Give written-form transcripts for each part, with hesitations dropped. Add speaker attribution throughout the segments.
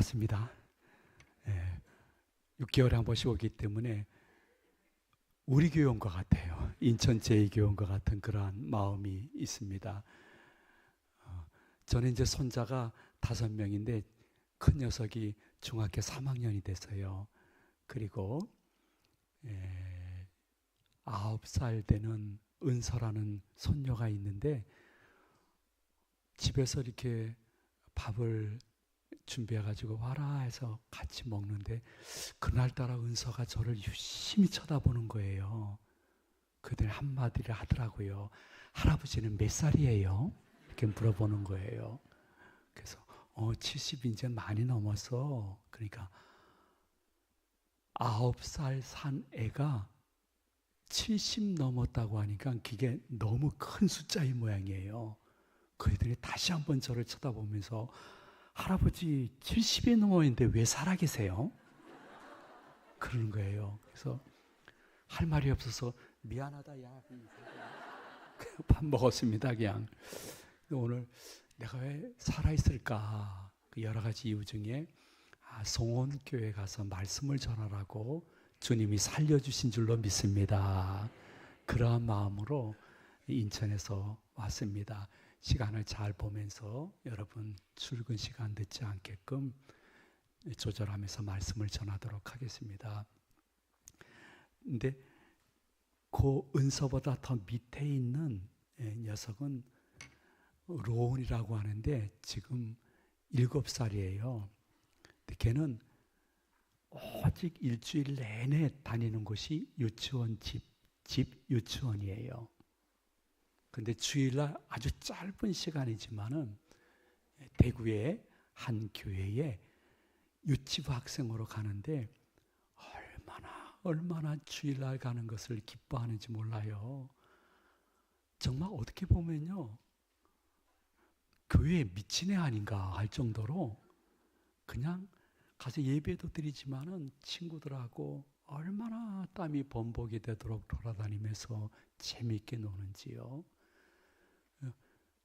Speaker 1: 맞습니다. 6개월에 한 번씩 오기 때문에 우리 교회 온 것 같아요. 인천 제2교회 온 것 같은 그러한 마음이 있습니다. 저는 이제 손자가 5명인데 큰 녀석이 중학교 3학년이 됐어요. 그리고 9살 되는 은서라는 손녀가 있는데 집에서 이렇게 밥을 준비해가지고 와라 해서 같이 먹는데 그날따라 은서가 저를 유심히 쳐다보는 거예요. 그들이 한마디를 하더라고요. 할아버지는 몇 살이에요? 이렇게 물어보는 거예요. 그래서 70 이제 많이 넘었어. 그러니까 9살 산 애가 70 넘었다고 하니까 그게 너무 큰 숫자의 모양이에요. 그들이 다시 한번 저를 쳐다보면서 할아버지 70이 넘었는데 왜 살아계세요? 그러는 거예요. 그래서 할 말이 없어서 미안하다 야. 밥 먹었습니다 그냥. 오늘 내가 왜 살아있을까? 그 여러 가지 이유 중에 송원교회 가서 말씀을 전하라고 주님이 살려주신 줄로 믿습니다. 그러한 마음으로 인천에서 왔습니다. 시간을 잘 보면서 여러분 출근 시간 늦지 않게끔 조절하면서 말씀을 전하도록 하겠습니다. 근데 그 은서보다 더 밑에 있는 녀석은 로운이라고 하는데 지금 7살이에요. 근데 걔는 오직 일주일 내내 다니는 곳이 유치원 집 유치원이에요. 근데 주일날 아주 짧은 시간이지만은 대구의 한 교회에 유치부 학생으로 가는데 얼마나 주일날 가는 것을 기뻐하는지 몰라요. 정말 어떻게 보면요. 교회에 미친 애 아닌가 할 정도로 그냥 가서 예배도 드리지만은 친구들하고 얼마나 땀이 범벅이 되도록 돌아다니면서 재미있게 노는지요.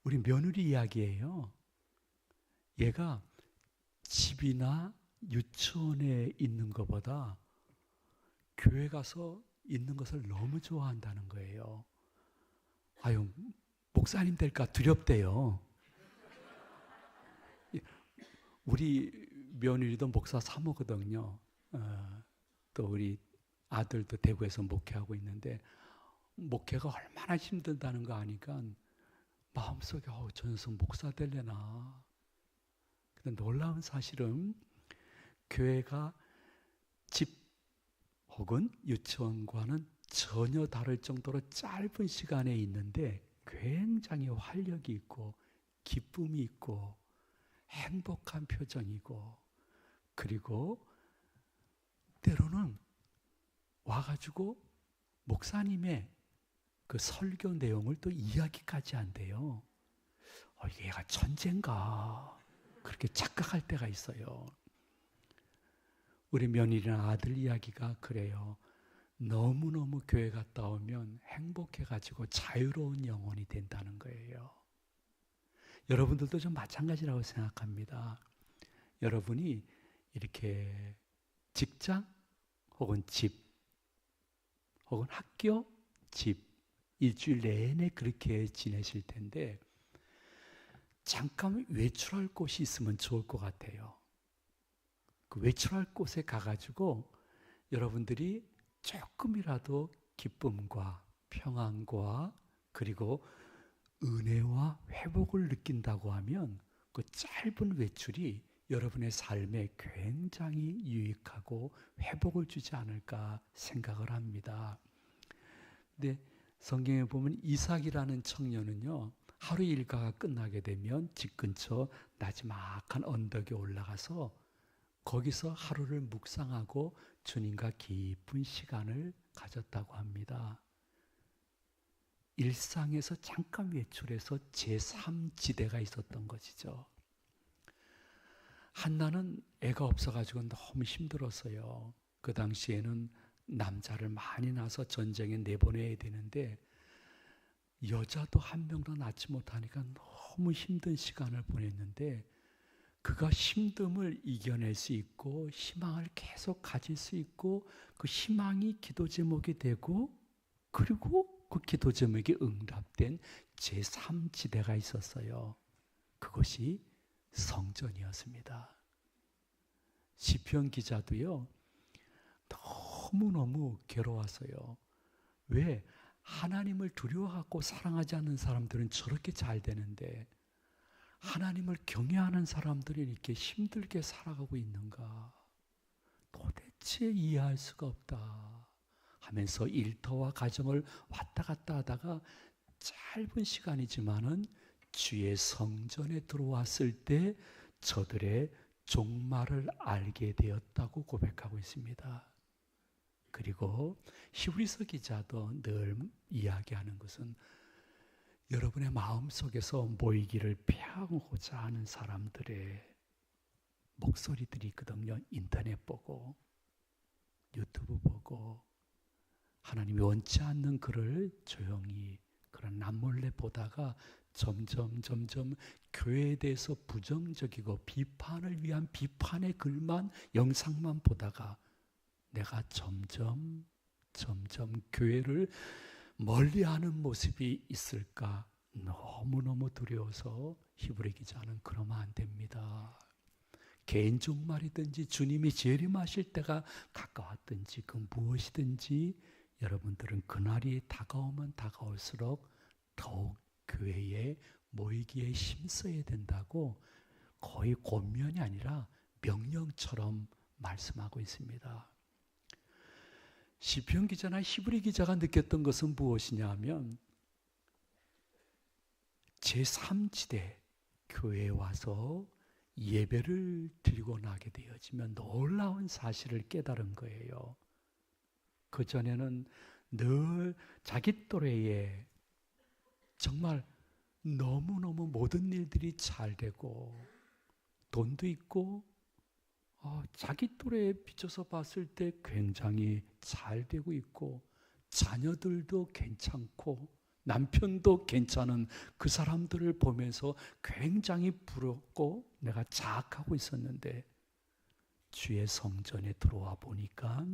Speaker 1: 우리 며느리 이야기예요. 얘가 집이나 유치원에 있는 것보다 교회 가서 있는 것을 너무 좋아한다는 거예요. 아유, 목사님 될까 두렵대요. 우리 며느리도 목사 사모거든요. 또 우리 아들도 대구에서 목회하고 있는데 목회가 얼마나 힘들다는 거 아니까 마음속에 저 녀석 목사 될래나. 근데 놀라운 사실은 교회가 집 혹은 유치원과는 전혀 다를 정도로 짧은 시간에 있는데 굉장히 활력이 있고 기쁨이 있고 행복한 표정이고 그리고 때로는 와가지고 목사님의 그 설교 내용을 또 이야기까지 한대요. 얘가 천재인가 그렇게 착각할 때가 있어요. 우리 며느리나 아들 이야기가 그래요. 너무너무 교회 갔다 오면 행복해가지고 자유로운 영혼이 된다는 거예요. 여러분들도 좀 마찬가지라고 생각합니다. 여러분이 이렇게 직장 혹은 집 혹은 학교, 집 일주일 내내 그렇게 지내실 텐데 잠깐 외출할 곳이 있으면 좋을 것 같아요. 그 외출할 곳에 가가지고 여러분들이 조금이라도 기쁨과 평안과 그리고 은혜와 회복을 느낀다고 하면 그 짧은 외출이 여러분의 삶에 굉장히 유익하고 회복을 주지 않을까 생각을 합니다. 근데 성경에 보면 이삭이라는 청년은요, 하루 일과가 끝나게 되면 집 근처 나지막한 언덕에 올라가서 거기서 하루를 묵상하고 주님과 깊은 시간을 가졌다고 합니다. 일상에서 잠깐 외출해서 제3지대가 있었던 것이죠. 한나는 애가 없어가지고 너무 힘들었어요. 그 당시에는 남자를 많이 낳아서 전쟁에 내보내야 되는데 여자도 한 명도 낳지 못하니까 너무 힘든 시간을 보냈는데 그가 힘듦을 이겨낼 수 있고 희망을 계속 가질 수 있고 그 희망이 기도 제목이 되고 그리고 그 기도 제목이 응답된 제3지대가 있었어요. 그것이 성전이었습니다. 시편 기자도요, 너무너무 괴로웠어요. 왜? 하나님을 두려워하고 사랑하지 않는 사람들은 저렇게 잘 되는데 하나님을 경외하는 사람들이 이렇게 힘들게 살아가고 있는가? 도대체 이해할 수가 없다 하면서 일터와 가정을 왔다 갔다 하다가 짧은 시간이지만은 주의 성전에 들어왔을 때 저들의 종말을 알게 되었다고 고백하고 있습니다. 그리고 히브리서 기자도 늘 이야기하는 것은 여러분의 마음속에서 모이기를 피하고자 하는 사람들의 목소리들이 있거든요. 인터넷 보고 유튜브 보고 하나님이 원치 않는 글을 조용히 그런 남몰래 보다가 점점 교회에 대해서 부정적이고 비판을 위한 비판의 글만 영상만 보다가 내가 점점 교회를 멀리하는 모습이 있을까 너무너무 두려워서 히브리 기자는 그러면 안 됩니다. 개인 종말이든지 주님이 재림하실 때가 가까웠든지 그 무엇이든지 여러분들은 그날이 다가오면 다가올수록 더욱 교회에 모이기에 힘써야 된다고 거의 권면이 아니라 명령처럼 말씀하고 있습니다. 시편 기자나 히브리 기자가 느꼈던 것은 무엇이냐 하면 제3지대 교회에 와서 예배를 드리고 나게 되어지면 놀라운 사실을 깨달은 거예요. 그전에는 늘 자기 또래에 정말 너무너무 모든 일들이 잘 되고 돈도 있고 자기 또래에 비춰서 봤을 때 굉장히 잘 되고 있고 자녀들도 괜찮고 남편도 괜찮은 그 사람들을 보면서 굉장히 부럽고 내가 자학하고 있었는데 주의 성전에 들어와 보니까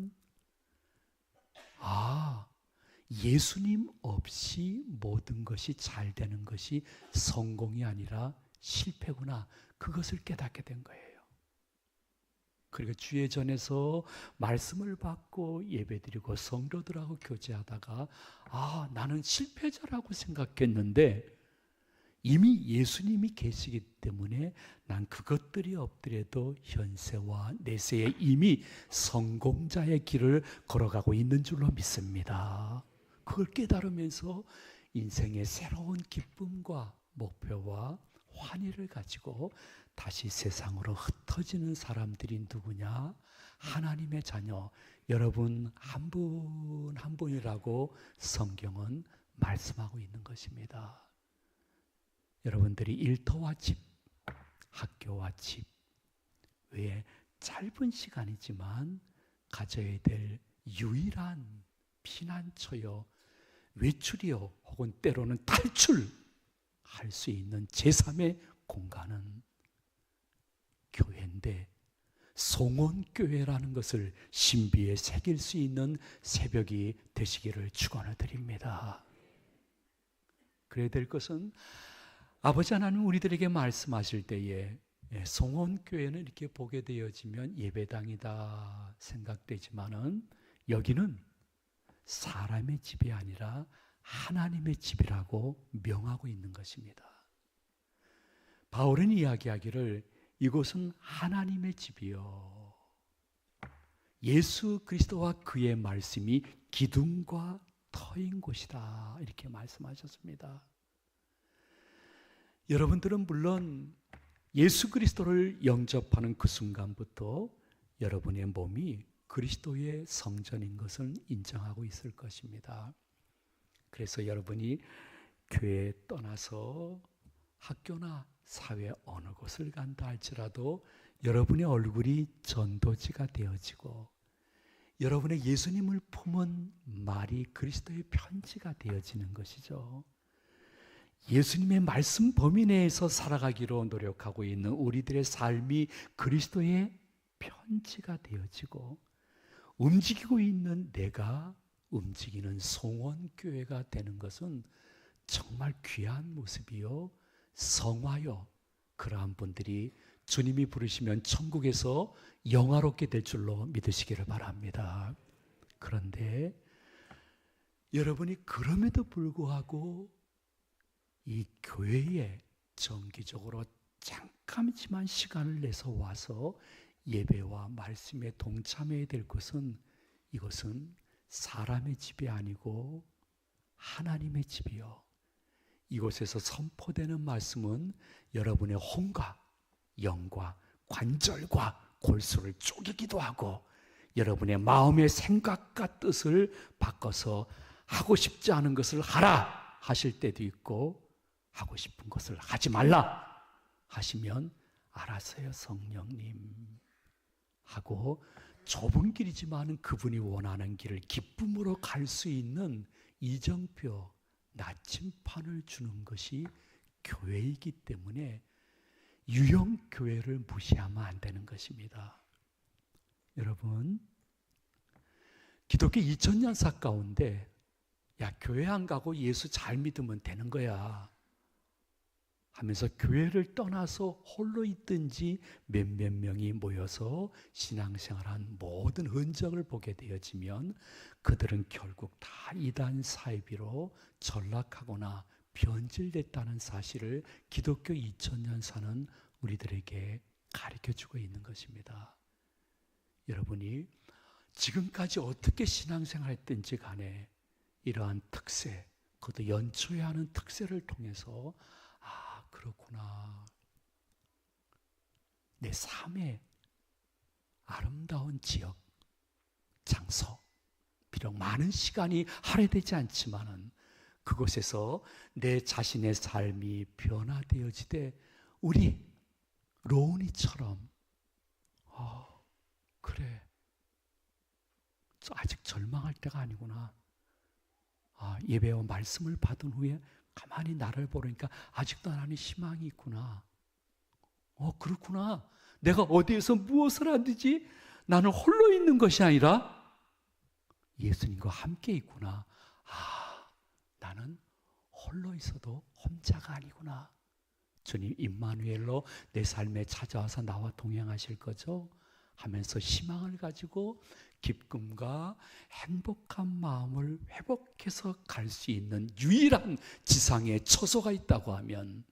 Speaker 1: 예수님 없이 모든 것이 잘 되는 것이 성공이 아니라 실패구나. 그것을 깨닫게 된 거예요. 그리고 주의 전에서 말씀을 받고 예배드리고 성도들하고 교제하다가 나는 실패자라고 생각했는데 이미 예수님이 계시기 때문에 난 그것들이 없더라도 현세와 내세에 이미 성공자의 길을 걸어가고 있는 줄로 믿습니다. 그걸 깨달으면서 인생의 새로운 기쁨과 목표와 환희를 가지고 다시 세상으로 흩어지는 사람들이 누구냐? 하나님의 자녀, 여러분 한 분 한 분이라고 성경은 말씀하고 있는 것입니다. 여러분들이 일터와 집, 학교와 집 외에 짧은 시간이지만 가져야 될 유일한 피난처요, 외출이요, 혹은 때로는 탈출할 수 있는 제3의 공간은 교회인데 송원교회라는 것을 신비에 새길 수 있는 새벽이 되시기를 축원을 드립니다. 그래야 될 것은 아버지 하나님 우리들에게 말씀하실 때에 송원교회는 이렇게 보게 되어지면 예배당이다 생각되지만은 여기는 사람의 집이 아니라 하나님의 집이라고 명하고 있는 것입니다. 바울은 이야기하기를 이곳은 하나님의 집이요 예수 그리스도와 그의 말씀이 기둥과 터인 곳이다 이렇게 말씀하셨습니다. 여러분들은 물론 예수 그리스도를 영접하는 그 순간부터 여러분의 몸이 그리스도의 성전인 것을 인정하고 있을 것입니다. 그래서 여러분이 교회에 떠나서 학교나 사회 어느 곳을 간다 할지라도 여러분의 얼굴이 전도지가 되어지고 여러분의 예수님을 품은 말이 그리스도의 편지가 되어지는 것이죠. 예수님의 말씀 범위 내에서 살아가기로 노력하고 있는 우리들의 삶이 그리스도의 편지가 되어지고 움직이고 있는 내가 움직이는 송원교회가 되는 것은 정말 귀한 모습이요, 성화요. 그러한 분들이 주님이 부르시면 천국에서 영화롭게 될 줄로 믿으시기를 바랍니다. 그런데 여러분이 그럼에도 불구하고 이 교회에 정기적으로 잠깐이지만 시간을 내서 와서 예배와 말씀에 동참해야 될 것은, 이것은 사람의 집이 아니고 하나님의 집이요, 이곳에서 선포되는 말씀은 여러분의 혼과 영과 관절과 골수를 쪼개기도 하고 여러분의 마음의 생각과 뜻을 바꿔서 하고 싶지 않은 것을 하라 하실 때도 있고, 하고 싶은 것을 하지 말라 하시면 알았어요 성령님 하고 좁은 길이지만 그분이 원하는 길을 기쁨으로 갈 수 있는 이정표, 나침판을 주는 것이 교회이기 때문에 유형교회를 무시하면 안 되는 것입니다. 여러분, 기독교 2000년사 가운데 야, 교회 안 가고 예수 잘 믿으면 되는 거야 하면서 교회를 떠나서 홀로 있든지 몇몇 명이 모여서 신앙생활한 모든 흔적을 보게 되어지면 그들은 결국 다 이단 사이비로 전락하거나 변질됐다는 사실을 기독교 2000년사는 우리들에게 가르쳐주고 있는 것입니다. 여러분이 지금까지 어떻게 신앙생활했든지 간에 이러한 특세, 그것도 연초에 하는 특세를 통해서 아, 그렇구나. 내 삶의 아름다운 지역, 장소, 비록 많은 시간이 할애되지 않지만은 그곳에서 내 자신의 삶이 변화되어지되 우리 로운이처럼 그래, 아직 절망할 때가 아니구나. 예배와 말씀을 받은 후에 가만히 나를 보니까 아직도 하나님 희망이 있구나. 그렇구나. 내가 어디에서 무엇을 하든지 나는 홀로 있는 것이 아니라 예수님과 함께 있구나. 나는 홀로 있어도 혼자가 아니구나. 주님 임마누엘로 내 삶에 찾아와서 나와 동행하실 거죠? 하면서 희망을 가지고 기쁨과 행복한 마음을 회복해서 갈 수 있는 유일한 지상의 처소가 있다고 하면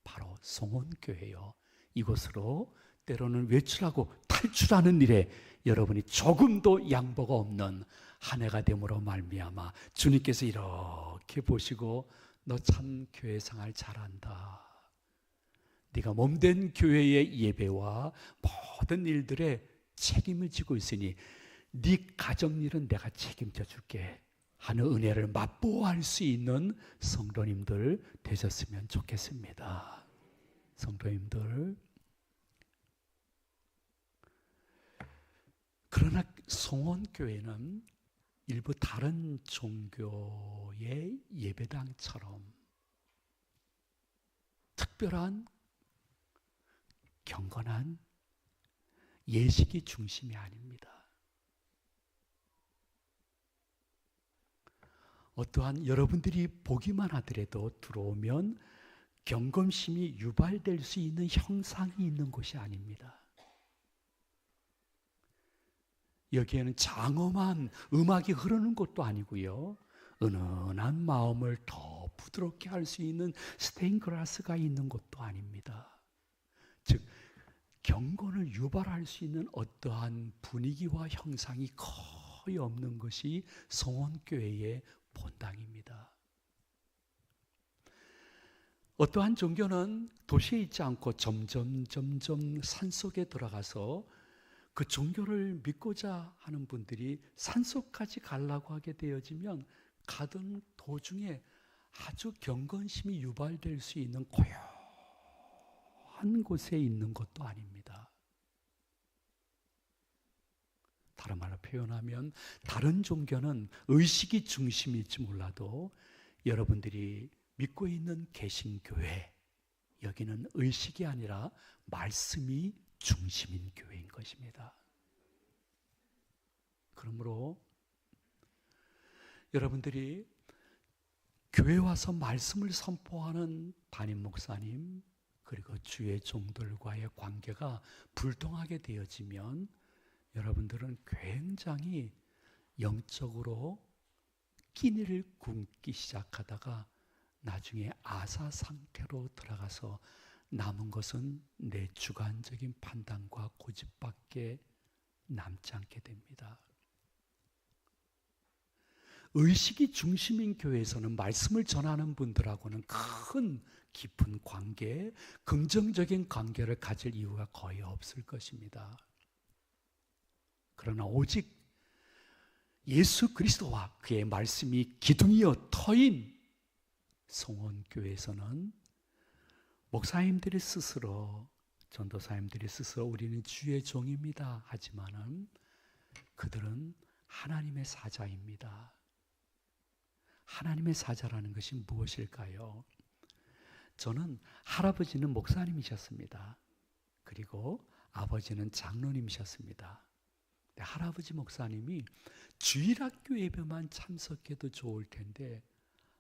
Speaker 1: 바로 송원교회요. 이곳으로 때로는 외출하고 탈출하는 일에 여러분이 조금도 양보가 없는 한 해가 됨으로 말미암아 주님께서 이렇게 보시고 너 참 교회 생활 잘한다. 네가 몸된 교회의 예배와 모든 일들에 책임을 지고 있으니 네 가정일은 내가 책임져 줄게 하는 은혜를 맛보아할 수 있는 성도님들 되셨으면 좋겠습니다. 성도님들, 그러나 송원교회는 일부 다른 종교의 예배당처럼 특별한 경건한 예식이 중심이 아닙니다. 어떠한 여러분들이 보기만 하더라도 들어오면 경건심이 유발될 수 있는 형상이 있는 곳이 아닙니다. 여기에는 장엄한 음악이 흐르는 곳도 아니고요, 은은한 마음을 더 부드럽게 할 수 있는 스테인글라스가 있는 곳도 아닙니다. 즉 경건을 유발할 수 있는 어떠한 분위기와 형상이 거의 없는 것이 송원교회의 본당입니다. 어떠한 종교는 도시에 있지 않고 점점 산속에 들어가서 그 종교를 믿고자 하는 분들이 산속까지 가려고 하게 되어지면 가던 도중에 아주 경건심이 유발될 수 있는 고요한 곳에 있는 것도 아닙니다. 다른 말로 표현하면 다른 종교는 의식이 중심일지 몰라도 여러분들이 믿고 있는 개신교회, 여기는 의식이 아니라 말씀이 중심인 교회인 것입니다. 그러므로 여러분들이 교회 와서 말씀을 선포하는 담임 목사님 그리고 주의 종들과의 관계가 불통하게 되어지면 여러분들은 굉장히 영적으로 끼니를 굶기 시작하다가 나중에 아사 상태로 들어가서 남은 것은 내 주관적인 판단과 고집밖에 남지 않게 됩니다. 의식이 중심인 교회에서는 말씀을 전하는 분들하고는 큰 깊은 관계, 긍정적인 관계를 가질 이유가 거의 없을 것입니다. 그러나 오직 예수 그리스도와 그의 말씀이 기둥이어 터인 송원교회에서는 목사님들이 스스로, 전도사님들이 스스로 우리는 주의 종입니다 하지만은 그들은 하나님의 사자입니다. 하나님의 사자라는 것이 무엇일까요? 저는 할아버지는 목사님이셨습니다. 그리고 아버지는 장로님이셨습니다. 할아버지 목사님이 주일학교 예배만 참석해도 좋을 텐데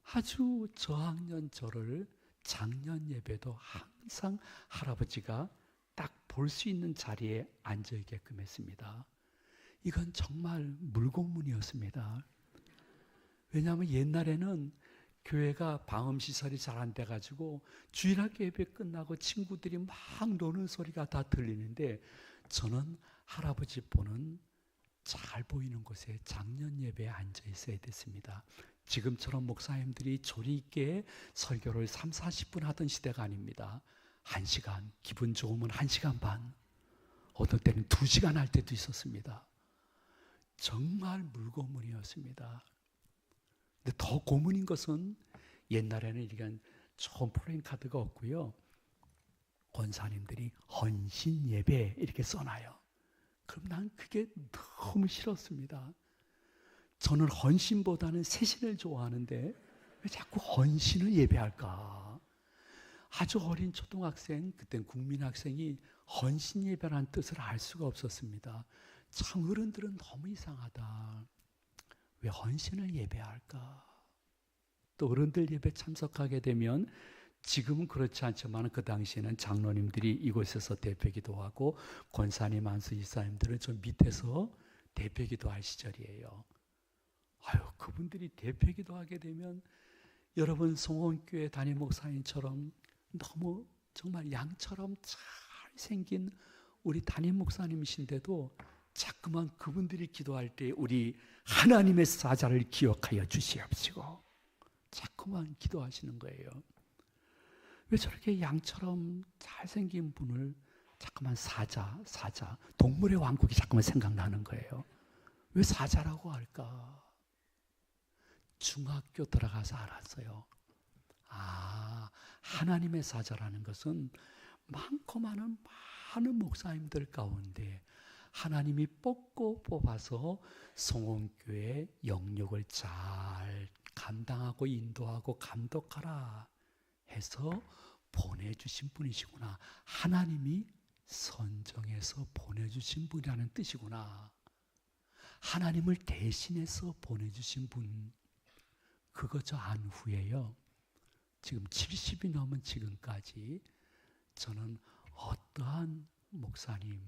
Speaker 1: 아주 저학년 저를 작년 예배도 항상 할아버지가 딱 볼 수 있는 자리에 앉아 있게끔 했습니다. 이건 정말 물고문이었습니다. 왜냐하면 옛날에는 교회가 방음시설이 잘 안 돼가지고 주일학교 예배 끝나고 친구들이 막 노는 소리가 다 들리는데 저는 할아버지 보는 잘 보이는 곳에 작년 예배에 앉아 있어야 됐습니다. 지금처럼 목사님들이 조리 있게 설교를 3, 40분 하던 시대가 아닙니다. 1시간, 기분 좋으면 1시간 반, 어떤 때는 2시간 할 때도 있었습니다. 정말 물고문이었습니다. 근데 더 고문인 것은 옛날에는 이런 좋은 프레임 카드가 없고요. 권사님들이 헌신 예배 이렇게 써놔요. 그럼 난 그게 너무 싫었습니다. 저는 헌신보다는 세신을 좋아하는데 왜 자꾸 헌신을 예배할까? 아주 어린 초등학생, 그땐 국민학생이 헌신 예배라는 뜻을 알 수가 없었습니다. 참 어른들은 너무 이상하다. 왜 헌신을 예배할까? 또 어른들 예배 참석하게 되면 지금은 그렇지 않지만 그 당시에는 장로님들이 이곳에서 대표기도 하고 권사님, 안수 이사님들은 저 밑에서 대표기도 할 시절이에요. 아유, 그분들이 대표기도 하게 되면 여러분 송원교회 담임 목사님처럼 너무 정말 양처럼 잘생긴 우리 담임 목사님이신데도 자꾸만 그분들이 기도할 때 우리 하나님의 사자를 기억하여 주시옵시고 자꾸만 기도하시는 거예요. 왜 저렇게 양처럼 잘생긴 분을 자꾸만 사자, 동물의 왕국이 자꾸만 생각나는 거예요. 왜 사자라고 할까? 중학교 들어가서 알았어요. 아, 하나님의 사자라는 것은 많고 많은 목사님들 가운데 하나님이 뽑아서 송원교회 영역을 잘 감당하고 인도하고 감독하라 해서 보내주신 분이시구나. 하나님이 선정해서 보내주신 분이라는 뜻이구나. 하나님을 대신해서 보내주신 분. 그거 저 안 후에요. 지금 70이 넘은 지금까지 저는 어떠한 목사님,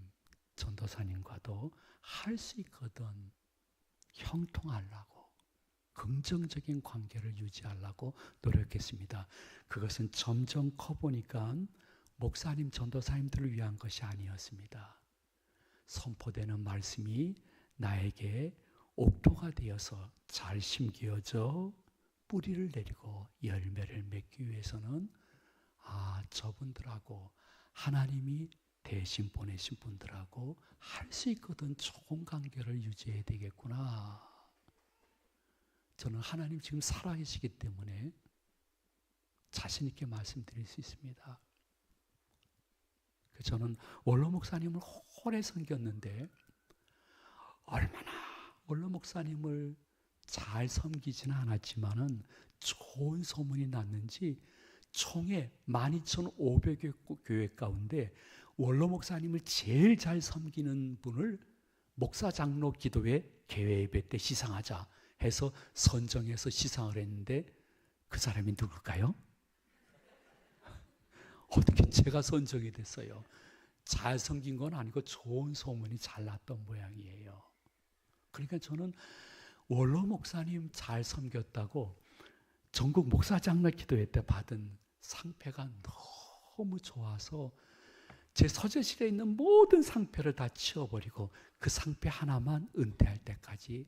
Speaker 1: 전도사님과도 할 수 있거든. 형통하려고, 긍정적인 관계를 유지하려고 노력했습니다. 그것은 점점 커보니까 목사님, 전도사님들을 위한 것이 아니었습니다. 선포되는 말씀이 나에게 옥토가 되어서 잘 심겨져 뿌리를 내리고 열매를 맺기 위해서는 저분들하고 하나님이 대신 보내신 분들하고 할 수 있거든 좋은 관계를 유지해야 되겠구나. 저는 하나님 지금 살아계시기 때문에 자신 있게 말씀드릴 수 있습니다. 저는 원로 목사님을 오래 섬겼는데 얼마나 원로 목사님을 잘 섬기지는 않았지만은 좋은 소문이 났는지 총회 12,500여 교회 가운데 원로 목사님을 제일 잘 섬기는 분을 목사 장로 기도회 개회 예배 때 시상하자 해서 선정해서 시상을 했는데 그 사람이 누굴까요? 어떻게 제가 선정이 됐어요? 잘 섬긴 건 아니고 좋은 소문이 잘 났던 모양이에요. 그러니까 저는 원로 목사님 잘 섬겼다고 전국 목사 장로 기도회 때 받은 상패가 너무 좋아서 제 서재실에 있는 모든 상패를 다 치워버리고 그 상패 하나만 은퇴할 때까지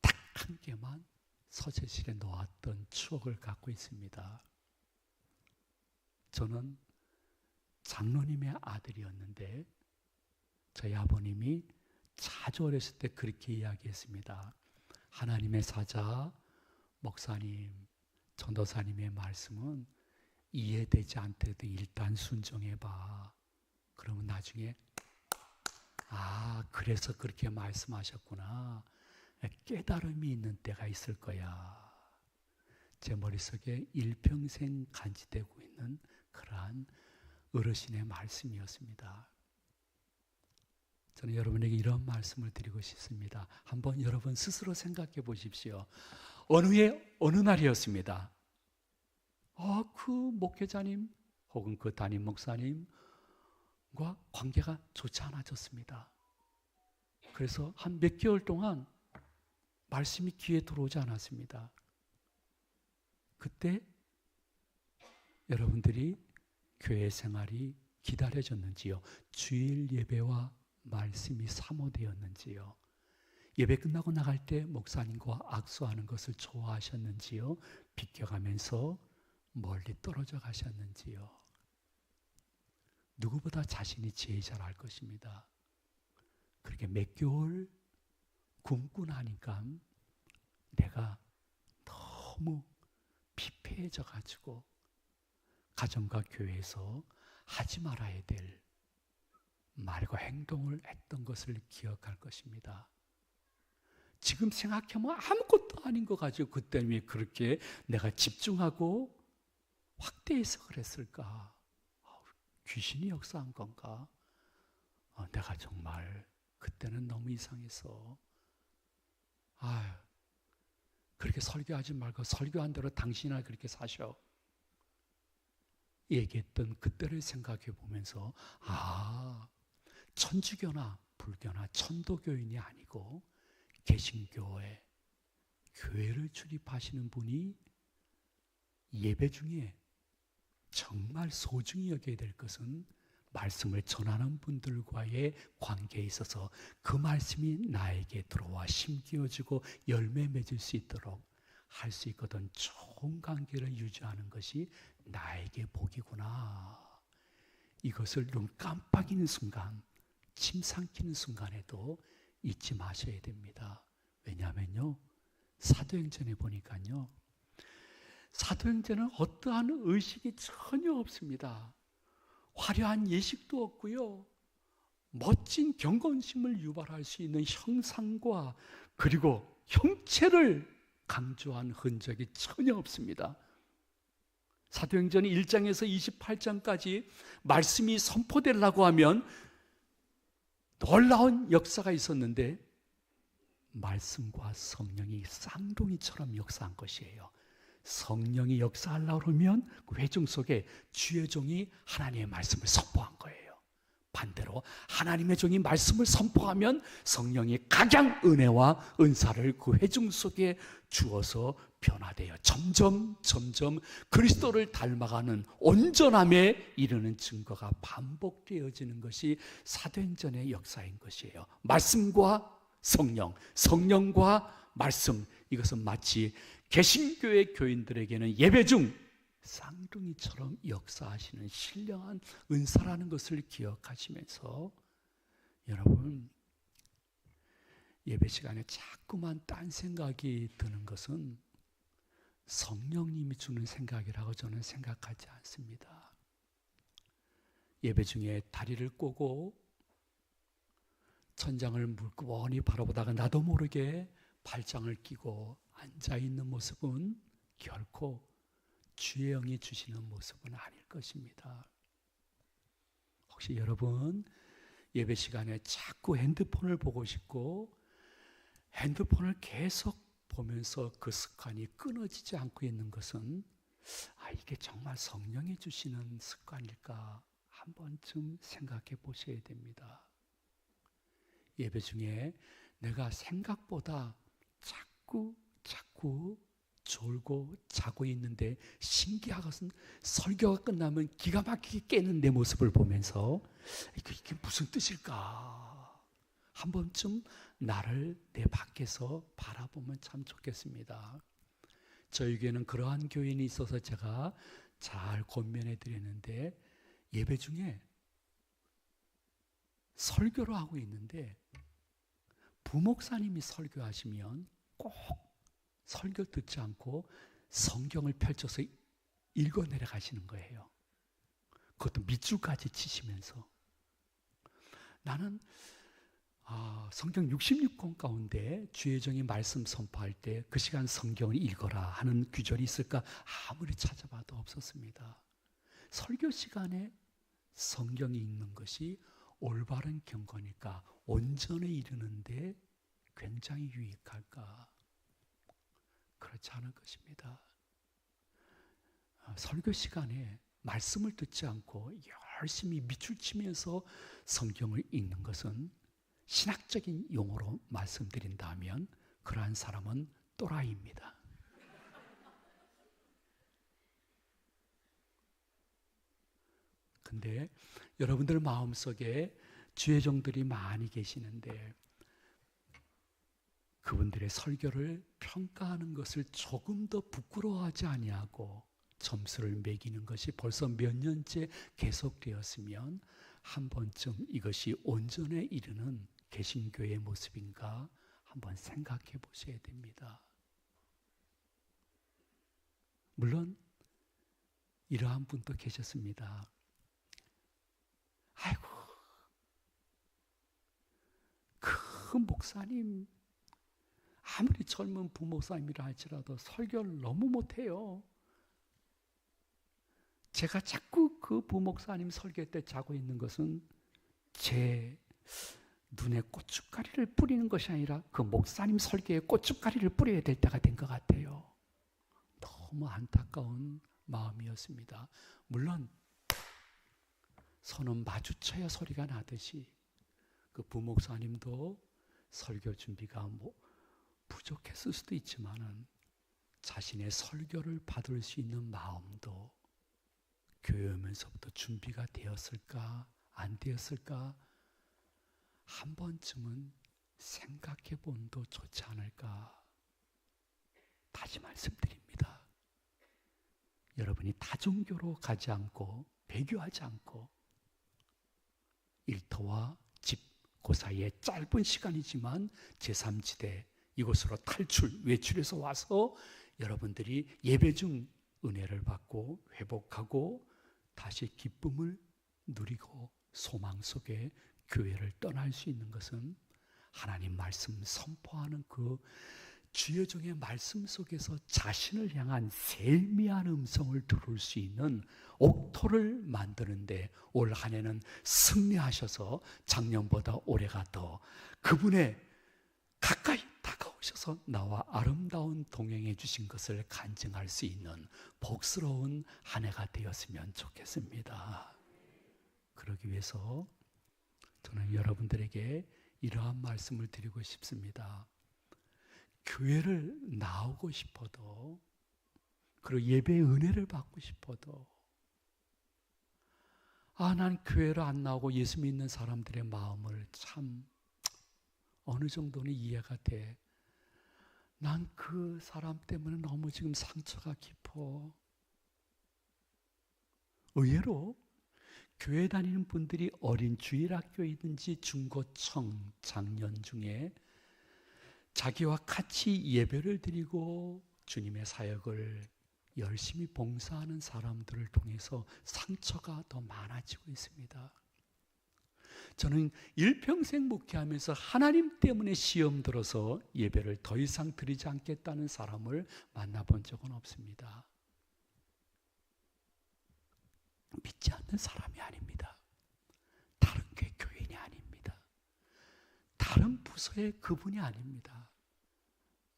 Speaker 1: 딱 한 개만 서재실에 놓았던 추억을 갖고 있습니다. 저는 장로님의 아들이었는데 저희 아버님이 자주 어렸을 때 그렇게 이야기했습니다. 하나님의 사자, 목사님, 전도사님의 말씀은 이해되지 않더라도 일단 순종해봐. 그러면 나중에 그래서 그렇게 말씀하셨구나. 깨달음이 있는 때가 있을 거야. 제 머릿속에 일평생 간직되고 있는 그러한 어르신의 말씀이었습니다. 저는 여러분에게 이런 말씀을 드리고 싶습니다. 한번 여러분 스스로 생각해 보십시오. 어느 해 어느 날이었습니다. 그 목회자님 혹은 그 담임 목사님과 관계가 좋지 않아졌습니다. 그래서 한 몇 개월 동안 말씀이 귀에 들어오지 않았습니다. 그때 여러분들이 교회 생활이 기다려졌는지요? 주일 예배와 말씀이 사모되었는지요? 예배 끝나고 나갈 때 목사님과 악수하는 것을 좋아하셨는지요? 비껴가면서 멀리 떨어져 가셨는지요? 누구보다 자신이 제일 잘 알 것입니다. 그렇게 몇 개월 굶고 나니까 내가 너무 피폐해져 가지고 가정과 교회에서 하지 말아야 될 말과 행동을 했던 것을 기억할 것입니다. 지금 생각하면 아무것도 아닌 거 가지고 그때는 왜 그렇게 내가 집중하고 확대해서 그랬을까? 귀신이 역사한 건가? 내가 정말 그때는 너무 이상해서 그렇게 설교하지 말고 설교한 대로 당신이나 그렇게 사셔 얘기했던 그때를 생각해 보면서 천주교나 불교나 천도교인이 아니고 개신교회 교회를 출입하시는 분이 예배 중에 정말 소중히 여겨야 될 것은 말씀을 전하는 분들과의 관계에 있어서 그 말씀이 나에게 들어와 심기어지고 열매 맺을 수 있도록 할 수 있거든. 좋은 관계를 유지하는 것이 나에게 복이구나. 이것을 눈 깜빡이는 순간, 침 삼키는 순간에도 잊지 마셔야 됩니다. 왜냐하면요, 사도행전에 보니까요, 사도행전은 어떠한 의식이 전혀 없습니다. 화려한 예식도 없고요, 멋진 경건심을 유발할 수 있는 형상과 그리고 형체를 강조한 흔적이 전혀 없습니다. 사도행전 1장에서 28장까지 말씀이 선포되려고 하면 놀라운 역사가 있었는데 말씀과 성령이 쌍둥이처럼 역사한 것이에요. 성령이 역사하려고 그러면 그 회중 속에 주의 종이 하나님의 말씀을 선포한 거예요. 반대로 하나님의 종이 말씀을 선포하면 성령이 각양 은혜와 은사를 그 회중 속에 주어서 변화되어 점점 그리스도를 닮아가는 온전함에 이르는 증거가 반복되어지는 것이 사도행전의 역사인 것이에요. 말씀과 성령, 성령과 말씀, 이것은 마치 개신교의 교인들에게는 예배 중 쌍둥이처럼 역사하시는 신령한 은사라는 것을 기억하시면서 여러분, 예배 시간에 자꾸만 딴 생각이 드는 것은 성령님이 주는 생각이라고 저는 생각하지 않습니다. 예배 중에 다리를 꼬고 천장을 물끄러미 바라보다가 나도 모르게 발장을 끼고 앉아있는 모습은 결코 주의 영이 주시는 모습은 아닐 것입니다. 혹시 여러분 예배 시간에 자꾸 핸드폰을 보고 싶고 핸드폰을 계속 보면서 그 습관이 끊어지지 않고 있는 것은 이게 정말 성령이 주시는 습관일까 한 번쯤 생각해 보셔야 됩니다. 예배 중에 내가 생각보다 자꾸 졸고 자고 있는데 신기한 것은 설교가 끝나면 기가 막히게 깨는 내 모습을 보면서 이게 무슨 뜻일까? 한 번쯤 나를 내 밖에서 바라보면 참 좋겠습니다. 저희 교회는 그러한 교인이 있어서 제가 잘 권면해 드렸는데 예배 중에 설교를 하고 있는데 부목사님이 설교하시면 꼭 설교 듣지 않고 성경을 펼쳐서 읽어 내려가시는 거예요. 그것도 밑줄까지 치시면서. 나는 성경 66권 가운데 주의 종이 말씀 선포할 때 그 시간 성경을 읽어라 하는 규절이 있을까 아무리 찾아봐도 없었습니다. 설교 시간에 성경이 읽는 것이 올바른 경건일까? 온전에 이르는데 굉장히 유익할까? 그렇지 않을 것입니다. 설교 시간에 말씀을 듣지 않고 열심히 밑줄 치면서 성경을 읽는 것은 신학적인 용어로 말씀드린다면 그러한 사람은 또라이입니다. 근데 여러분들 마음속에 주의 종들이 많이 계시는데 그분들의 설교를 평가하는 것을 조금 더 부끄러워하지 아니하고 점수를 매기는 것이 벌써 몇 년째 계속되었으면 한 번쯤 이것이 온전에 이르는 개신교의 모습인가 한번 생각해 보셔야 됩니다. 물론 이러한 분도 계셨습니다. 아이고, 그 목사님 아무리 젊은 부목사님이라 할지라도 설교를 너무 못해요. 제가 자꾸 그 부목사님 설교 때 자고 있는 것은 제 눈에 고춧가루를 뿌리는 것이 아니라 그 목사님 설교에 고춧가루를 뿌려야 될 때가 된 것 같아요. 너무 안타까운 마음이었습니다. 물론 손은 마주쳐야 소리가 나듯이 그 부목사님도 설교 준비가 부족했을 수도 있지만은 자신의 설교를 받을 수 있는 마음도 교회 오면서부터 준비가 되었을까 안 되었을까 한 번쯤은 생각해 본도 좋지 않을까. 다시 말씀드립니다. 여러분이 다종교로 가지 않고 배교하지 않고 일터와 집 그 사이에 짧은 시간이지만 제3지대 이곳으로 외출해서 와서 여러분들이 예배 중 은혜를 받고 회복하고 다시 기쁨을 누리고 소망 속에 교회를 떠날 수 있는 것은 하나님 말씀 선포하는 그 주의 종의 말씀 속에서 자신을 향한 세미한 음성을 들을 수 있는 옥토를 만드는데 올 한 해는 승리하셔서 작년보다 올해가 더 그분의 가까이 다가오셔서 나와 아름다운 동행해 주신 것을 간증할 수 있는 복스러운 한 해가 되었으면 좋겠습니다. 그러기 위해서 저는 여러분들에게 이러한 말씀을 드리고 싶습니다. 교회를 나오고 싶어도 그리고 예배의 은혜를 받고 싶어도 난 교회를 안 나오고 예수 믿는 사람들의 마음을 참 어느 정도는 이해가 돼. 난 그 사람 때문에 너무 지금 상처가 깊어. 의외로 교회 다니는 분들이 어린 주일학교이든지 중고청 장년 중에 자기와 같이 예배를 드리고 주님의 사역을 열심히 봉사하는 사람들을 통해서 상처가 더 많아지고 있습니다. 저는 일평생 목회하면서 하나님 때문에 시험 들어서 예배를 더 이상 드리지 않겠다는 사람을 만나본 적은 없습니다. 믿지 않는 사람이 아닙니다. 다른 교인이 아닙니다. 다른 부서의 그분이 아닙니다.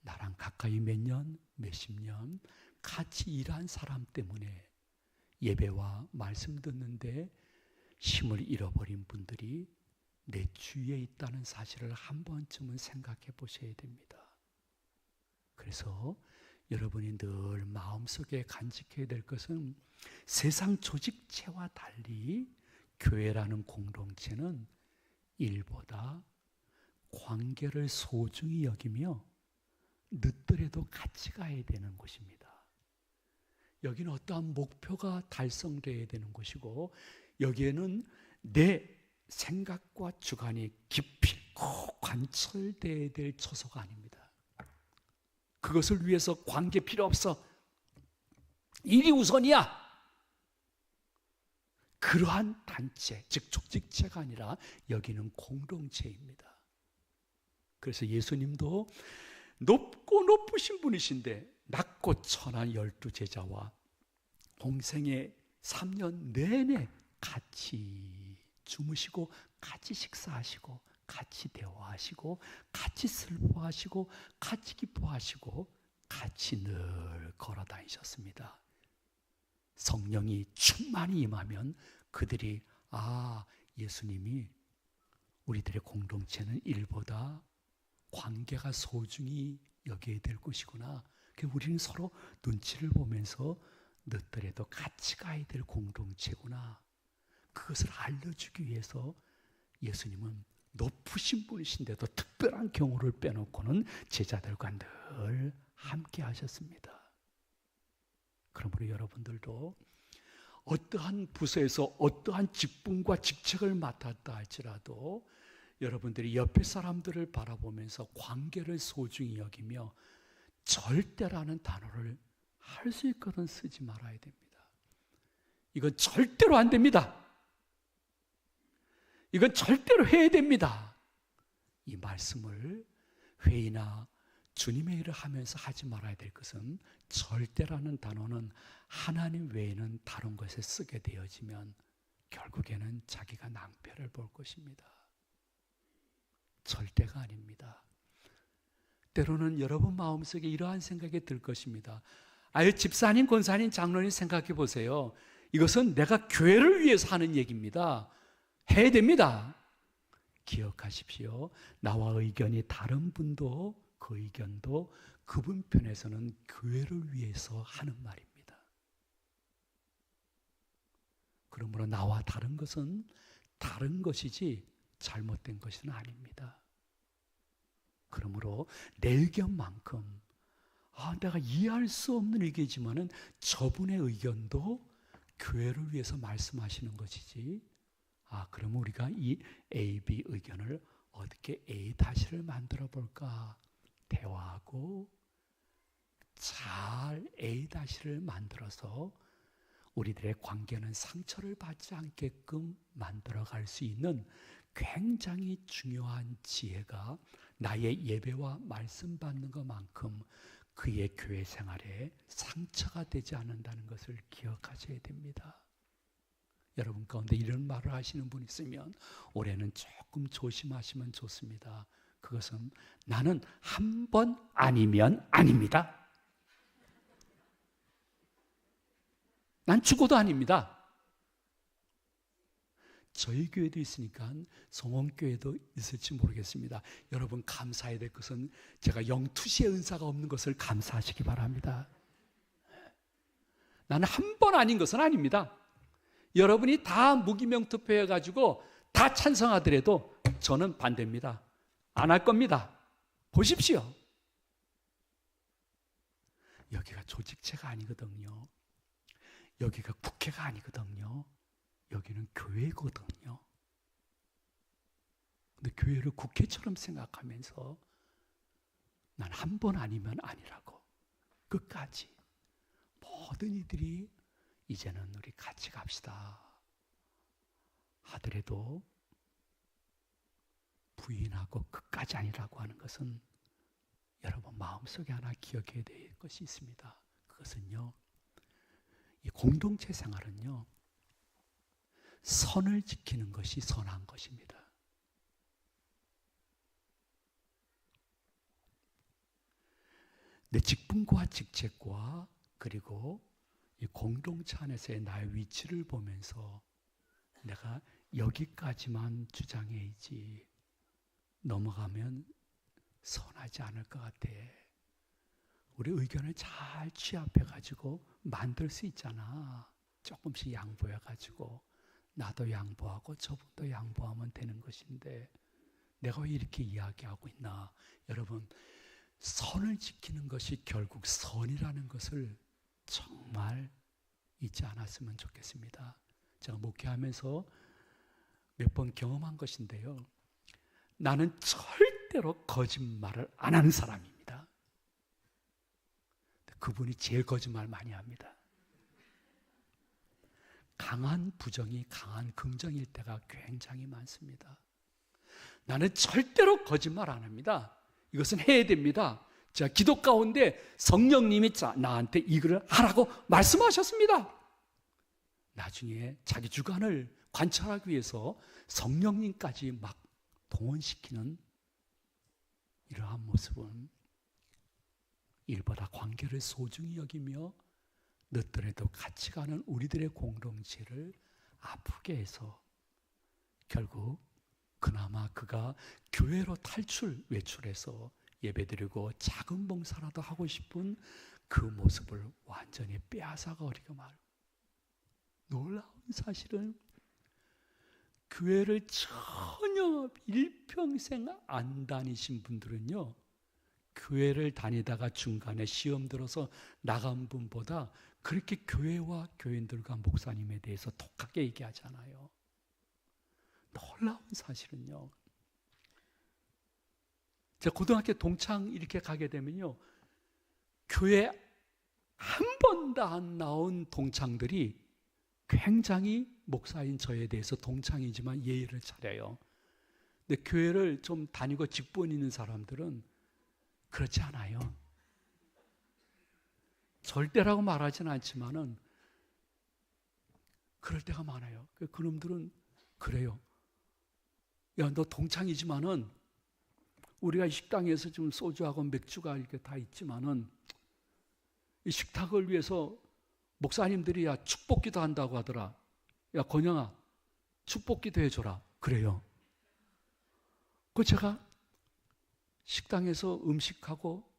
Speaker 1: 나랑 가까이 몇 년, 몇십 년 같이 일한 사람 때문에 예배와 말씀 듣는데 힘을 잃어버린 분들이 내 주위에 있다는 사실을 한 번쯤은 생각해 보셔야 됩니다. 그래서 여러분이 늘 마음속에 간직해야 될 것은 세상 조직체와 달리 교회라는 공동체는 일보다 관계를 소중히 여기며 늦더라도 같이 가야 되는 곳입니다. 여기는 어떠한 목표가 달성되어야 되는 곳이고 여기에는 내 생각과 주관이 깊이고 관철되어야 될 처소가 아닙니다. 그것을 위해서 관계 필요 없어. 일이 우선이야. 그러한 단체, 즉 조직체가 아니라 여기는 공동체입니다. 그래서 예수님도 높고 높으신 분이신데 낮고 천한 12제자와 공생의 3년 내내 같이 주무시고 같이 식사하시고 같이 대화하시고 같이 슬퍼하시고 같이 기뻐하시고 같이 늘 걸어 다니셨습니다. 성령이 충만히 임하면 그들이 예수님이 우리들의 공동체는 일보다 관계가 소중히 여겨야 될 것이구나. 우리는 서로 눈치를 보면서 늦더라도 같이 가야 될 공동체구나. 그것을 알려주기 위해서 예수님은 높으신 분이신데도 특별한 경우를 빼놓고는 제자들과 늘 함께 하셨습니다. 그러므로 여러분들도 어떠한 부서에서 어떠한 직분과 직책을 맡았다 할지라도 여러분들이 옆에 사람들을 바라보면서 관계를 소중히 여기며 절대라는 단어를 할 수 있거든 쓰지 말아야 됩니다. 이건 절대로 안 됩니다. 이건 절대로 해야 됩니다. 이 말씀을 회의나 주님의 일을 하면서 하지 말아야 될 것은 절대라는 단어는 하나님 외에는 다른 것에 쓰게 되어지면 결국에는 자기가 낭패를 볼 것입니다. 절대가 아닙니다. 때로는 여러분 마음속에 이러한 생각이 들 것입니다. 집사님, 권사님, 장로님 생각해 보세요. 이것은 내가 교회를 위해서 하는 얘기입니다. 해야 됩니다. 기억하십시오. 나와 의견이 다른 분도 그 의견도 그분 편에서는 교회를 위해서 하는 말입니다. 그러므로 나와 다른 것은 다른 것이지 잘못된 것은 아닙니다. 그러므로 내 의견만큼 내가 이해할 수 없는 의견이지만은 저분의 의견도 교회를 위해서 말씀하시는 것이지. 그러면 우리가 이 A, B 의견을 어떻게 A-를 만들어 볼까? 대화하고 잘 A-를 만들어서 우리들의 관계는 상처를 받지 않게끔 만들어 갈 수 있는 굉장히 중요한 지혜가 나의 예배와 말씀 받는 것만큼 그의 교회 생활에 상처가 되지 않는다는 것을 기억하셔야 됩니다. 여러분 가운데 이런 말을 하시는 분 있으면 올해는 조금 조심하시면 좋습니다. 그것은 나는 한 번 아니면 아닙니다. 난 죽어도 아닙니다. 저희 교회도 있으니까 성원교회도 있을지 모르겠습니다. 여러분 감사해야 될 것은 제가 영투시의 은사가 없는 것을 감사하시기 바랍니다. 나는 한 번 아닌 것은 아닙니다. 여러분이 다 무기명 투표해가지고 다 찬성하더라도 저는 반대입니다. 안 할 겁니다. 보십시오. 여기가 조직체가 아니거든요. 여기가 국회가 아니거든요. 여기는 교회거든요. 근데 교회를 국회처럼 생각하면서 난 한 번 아니면 아니라고 끝까지 모든 이들이 이제는 우리 같이 갑시다 하더라도 부인하고 끝까지 아니라고 하는 것은 여러분 마음속에 하나 기억해야 될 것이 있습니다. 그것은요, 이 공동체 생활은요, 선을 지키는 것이 선한 것입니다. 내 직분과 직책과 그리고 이 공동체 안에서의 나의 위치를 보면서 내가 여기까지만 주장해야지 넘어가면 선하지 않을 것 같아. 우리 의견을 잘 취합해가지고 만들 수 있잖아. 조금씩 양보해가지고 나도 양보하고 저분도 양보하면 되는 것인데 내가 왜 이렇게 이야기하고 있나. 여러분, 선을 지키는 것이 결국 선이라는 것을 정말 잊지 않았으면 좋겠습니다. 제가 목회하면서 몇 번 경험한 것인데요, 나는 절대로 거짓말을 안 하는 사람입니다. 그분이 제일 거짓말 많이 합니다. 강한 부정이 강한 긍정일 때가 굉장히 많습니다. 나는 절대로 거짓말 안 합니다. 이것은 해야 됩니다. 자, 기도 가운데 성령님이 나한테 이거를 하라고 말씀하셨습니다. 나중에 자기 주관을 관찰하기 위해서 성령님까지 막 동원시키는 이러한 모습은 일보다 관계를 소중히 여기며 늦더라도 같이 가는 우리들의 공동체를 아프게 해서 결국 그나마 그가 교회로 외출해서 예배드리고 작은 봉사라도 하고 싶은 그 모습을 완전히 빼앗아버리고 말고, 놀라운 사실은 교회를 전혀 일평생 안 다니신 분들은요, 교회를 다니다가 중간에 시험 들어서 나간 분보다 그렇게 교회와 교인들과 목사님에 대해서 독하게 얘기하잖아요. 놀라운 사실은요, 제가 고등학교 동창 이렇게 가게 되면요, 교회 한 번도 안 나온 동창들이 굉장히 목사인 저에 대해서 동창이지만 예의를 차려요. 근데 교회를 좀 다니고 직분 있는 사람들은 그렇지 않아요. 절대라고 말하지는 않지만은 그럴 때가 많아요. 그놈들은 그래요. 야, 너 동창이지만은 우리가 식당에서 좀 소주하고 맥주가 이렇게 다 있지만은 이 식탁을 위해서 목사님들이 야 축복기도 한다고 하더라. 야 권영아 축복기도 해줘라. 그래요. 그 제가 식당에서 음식하고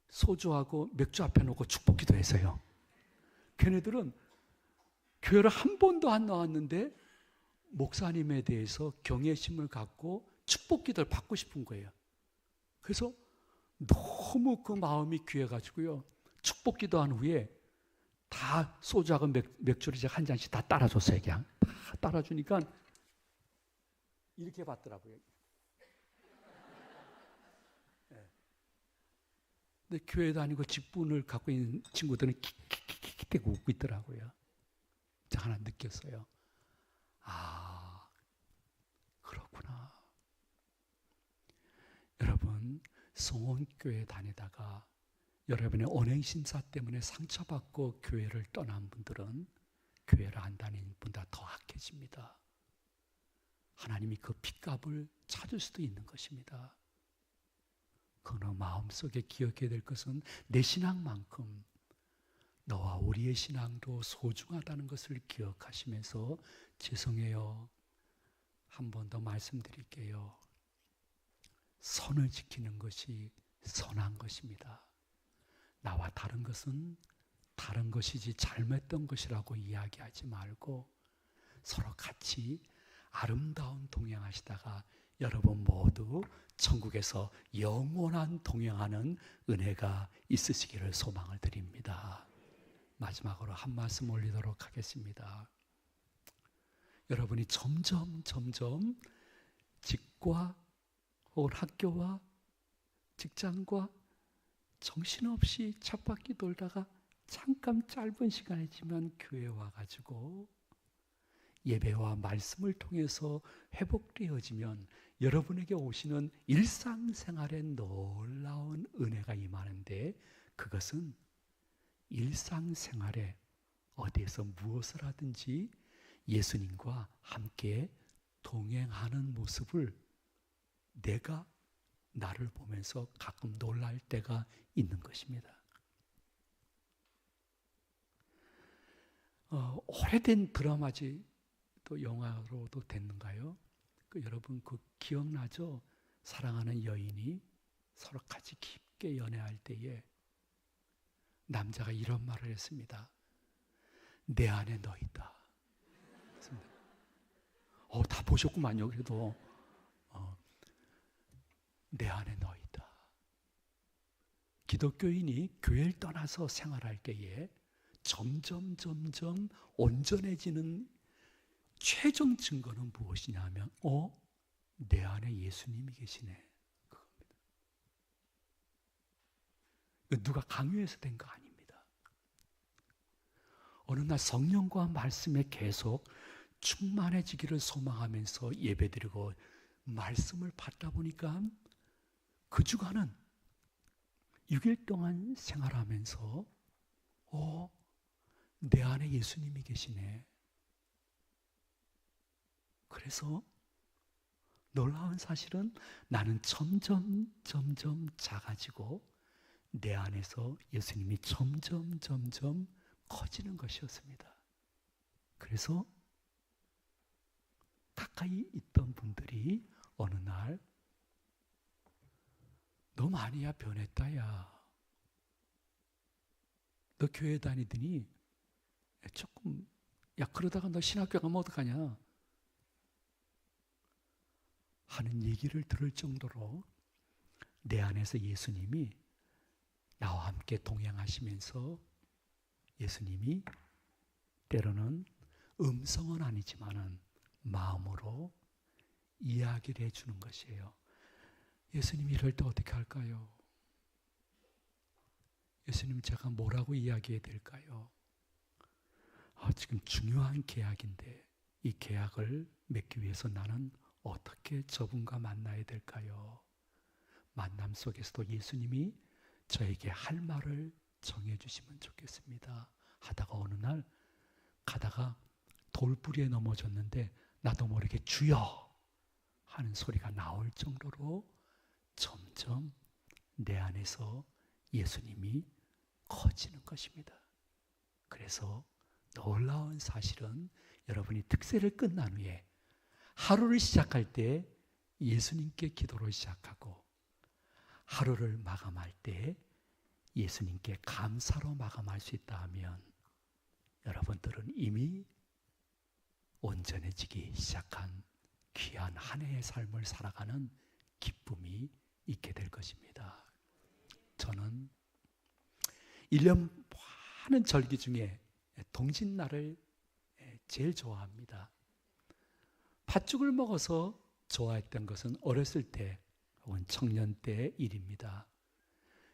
Speaker 1: 소주하고 맥주 앞에 놓고 축복기도 했어요. 걔네들은 교회를 한 번도 안 나왔는데 목사님에 대해서 경외심을 갖고 축복기도를 받고 싶은 거예요. 그래서 너무 그 마음이 귀해가지고요, 축복기도 한 후에 다 소주하고 맥주를 제가 한 잔씩 다 따라줬어요. 그냥 다 따라주니까 이렇게 받더라고요. 근데 교회 다니고 직분을 갖고 있는 친구들은 킥킥킥킥 웃고 있더라고요. 제가 하나 느꼈어요. 아, 그렇구나. 여러분, 성원교회 다니다가 여러분의 언행심사 때문에 상처받고 교회를 떠난 분들은 교회를 안 다니는 분보다 더 악해집니다. 하나님이 그 핏값을 찾을 수도 있는 것입니다. 그러나 마음속에 기억해야 될 것은 내 신앙만큼 너와 우리의 신앙도 소중하다는 것을 기억하시면서, 죄송해요, 한 번 더 말씀드릴게요. 선을 지키는 것이 선한 것입니다. 나와 다른 것은 다른 것이지 잘못된 것이라고 이야기하지 말고 서로 같이 아름다운 동행하시다가 여러분 모두 천국에서 영원한 동행하는 은혜가 있으시기를 소망을 드립니다. 마지막으로 한 말씀 올리도록 하겠습니다. 여러분이 점점 집과 혹은 학교와 직장과 정신없이 쳇바퀴 돌다가 잠깐 짧은 시간이지만 교회에 와가지고 예배와 말씀을 통해서 회복되어지면 여러분에게 오시는 일상생활에 놀라운 은혜가 임하는데, 그것은 일상생활에 어디에서 무엇을 하든지 예수님과 함께 동행하는 모습을 내가 나를 보면서 가끔 놀랄 때가 있는 것입니다. 오래된 드라마지 또 영화로도 됐는가요? 여러분 기억나죠? 사랑하는 여인이 서로 같이 깊게 연애할 때에 남자가 이런 말을 했습니다. 내 안에 너 있다. 다 보셨구만요. 그래도 내 안에 너 있다. 기독교인이 교회를 떠나서 생활할 때에 점점 온전해지는 최종 증거는 무엇이냐면 내 안에 예수님이 계시네. 그겁니다. 누가 강요해서 된 거 아닙니다. 어느 날 성령과 말씀에 계속 충만해지기를 소망하면서 예배드리고 말씀을 받다 보니까 그 주간은 6일 동안 생활하면서 내 안에 예수님이 계시네. 그래서 놀라운 사실은 나는 점점 작아지고 내 안에서 예수님이 점점 커지는 것이었습니다. 그래서 가까이 있던 분들이 어느 날 너 많이야 변했다 야. 너 교회 다니더니 조금 그러다가 너 신학교 가면 어떡하냐 하는 얘기를 들을 정도로 내 안에서 예수님이 나와 함께 동행하시면서 예수님이 때로는 음성은 아니지만은 마음으로 이야기를 해주는 것이에요. 예수님 이럴 때 어떻게 할까요? 예수님 제가 뭐라고 이야기해야 될까요? 지금 중요한 계약인데 이 계약을 맺기 위해서 나는 어떻게 저분과 만나야 될까요? 만남 속에서도 예수님이 저에게 할 말을 정해주시면 좋겠습니다. 하다가 어느 날 가다가 돌부리에 넘어졌는데 나도 모르게 주여 하는 소리가 나올 정도로 점점 내 안에서 예수님이 커지는 것입니다. 그래서 놀라운 사실은 여러분이 특세를 끝난 후에 하루를 시작할 때 예수님께 기도로 시작하고 하루를 마감할 때 예수님께 감사로 마감할 수 있다 하면 여러분들은 이미 온전해지기 시작한 귀한 한 해의 삶을 살아가는 기쁨이 있게 될 것입니다. 저는 1년 많은 절기 중에 동짓날을 제일 좋아합니다. 팥죽을 먹어서 좋아했던 것은 어렸을 때 혹은 청년 때의 일입니다.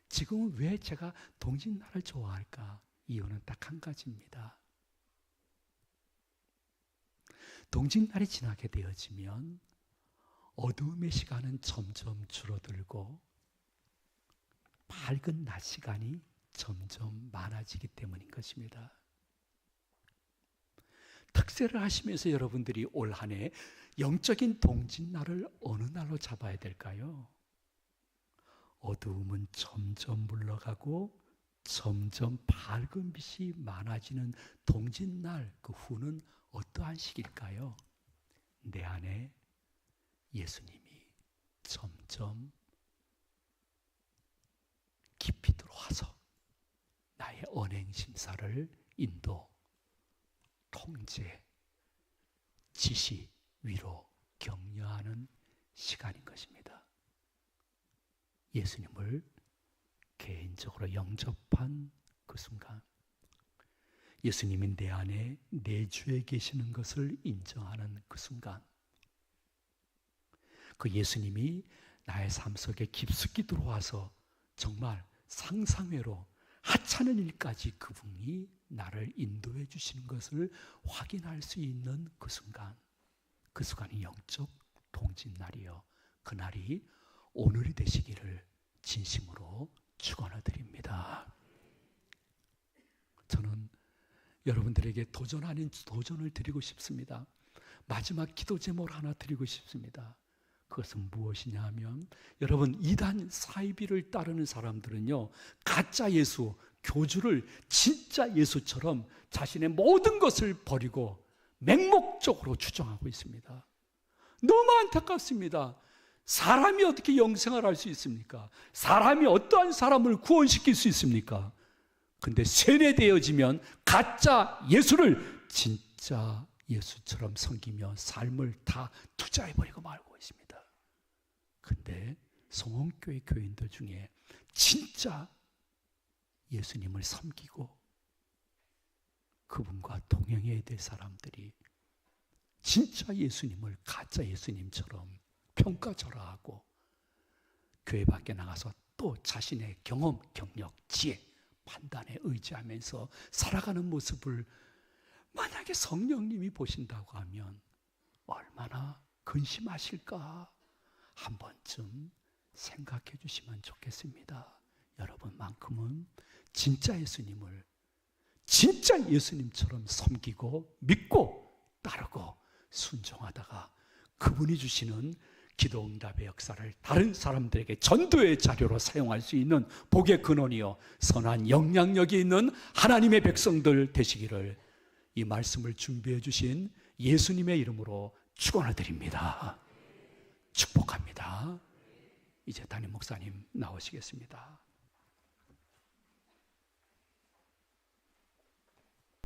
Speaker 1: 지금은 왜 제가 동짓날을 좋아할까? 이유는 딱 한 가지입니다. 동짓날이 지나게 되어지면 어두움의 시간은 점점 줄어들고 밝은 낮 시간이 점점 많아지기 때문인 것입니다. 특세를 하시면서 여러분들이 올 한 해 영적인 동짓날을 어느 날로 잡아야 될까요? 어두움은 점점 물러가고 점점 밝은 빛이 많아지는 동짓날 그 후는 어떠한 시기일까요? 내 안에 예수님이 점점 깊이 들어와서 나의 언행 심사를 인도, 통제, 지시, 위로, 격려하는 시간인 것입니다. 예수님을 개인적으로 영접한 그 순간 예수님이 내 안에 내주에 계시는 것을 인정하는 그 순간 그 예수님이 나의 삶 속에 깊숙이 들어와서 정말 상상외로 하찮은 일까지 그분이 나를 인도해 주시는 것을 확인할 수 있는 그 순간이 영적 통진날이요. 그날이 오늘이 되시기를 진심으로 축원을 드립니다. 저는 여러분들에게 도전 아닌 도전을 드리고 싶습니다. 마지막 기도 제목을 하나 드리고 싶습니다. 그것은 무엇이냐 하면, 여러분, 이단 사이비를 따르는 사람들은요, 가짜 예수, 교주를 진짜 예수처럼 자신의 모든 것을 버리고 맹목적으로 추정하고 있습니다. 너무 안타깝습니다. 사람이 어떻게 영생을 할 수 있습니까? 사람이 어떠한 사람을 구원시킬 수 있습니까? 근데 세뇌되어지면 가짜 예수를 진짜 예수처럼 섬기며 삶을 다 투자해버리고 말고 있습니다. 근데 성원교회 교인들 중에 진짜 예수님을 섬기고 그분과 동행해야 될 사람들이 진짜 예수님을 가짜 예수님처럼 평가절하하고 교회 밖에 나가서 또 자신의 경험, 경력, 지혜, 판단에 의지하면서 살아가는 모습을 만약에 성령님이 보신다고 하면 얼마나 근심하실까 한 번쯤 생각해 주시면 좋겠습니다. 여러분만큼은 진짜 예수님을 진짜 예수님처럼 섬기고 믿고 따르고 순종하다가 그분이 주시는 기도 응답의 역사를 다른 사람들에게 전도의 자료로 사용할 수 있는 복의 근원이요 선한 영향력이 있는 하나님의 백성들 되시기를 이 말씀을 준비해 주신 예수님의 이름으로 축원을 드립니다. 축복합니다. 이제 담임 목사님 나오시겠습니다.